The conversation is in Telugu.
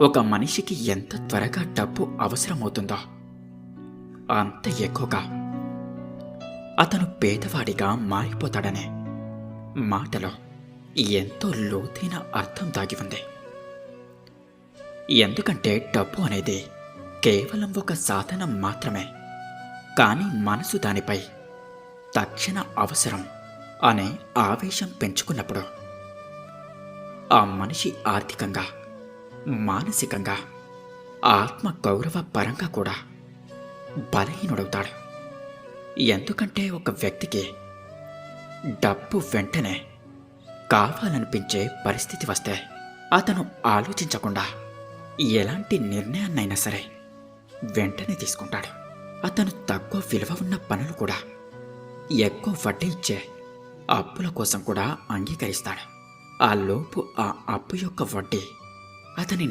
ఒక మనిషికి ఎంత త్వరగా డబ్బు అవసరమవుతుందో అంత ఎక్కువగా అతను పేదవాడిగా మారిపోతాడనే మాటలో ఎంతో లోతైన అర్థం దాగి ఉంది. ఎందుకంటే డబ్బు అనేది కేవలం ఒక సాధనం మాత్రమే, కానీ మనసు దానిపై తక్షణ అవసరం అనే ఆవేశం పెంచుకున్నప్పుడు ఆ మనిషి ఆర్థికంగా, మానసికంగా, ఆత్మ గౌరవ పరంగా కూడా బలహీనుడవుతాడు. ఎందుకంటే ఒక వ్యక్తికి డబ్బు వెంటనే కావాలనిపించే పరిస్థితి వస్తే అతను ఆలోచించకుండా ఎలాంటి నిర్ణయాన్నైనా సరే వెంటనే తీసుకుంటాడు. అతను తక్కువ విలువ ఉన్న పనులు కూడా, ఎక్కువ వడ్డీ ఇచ్చే అప్పుల కోసం కూడా అంగీకరిస్తాడు. ఆ లోపు ఆ అప్పు యొక్క వడ్డీ అతని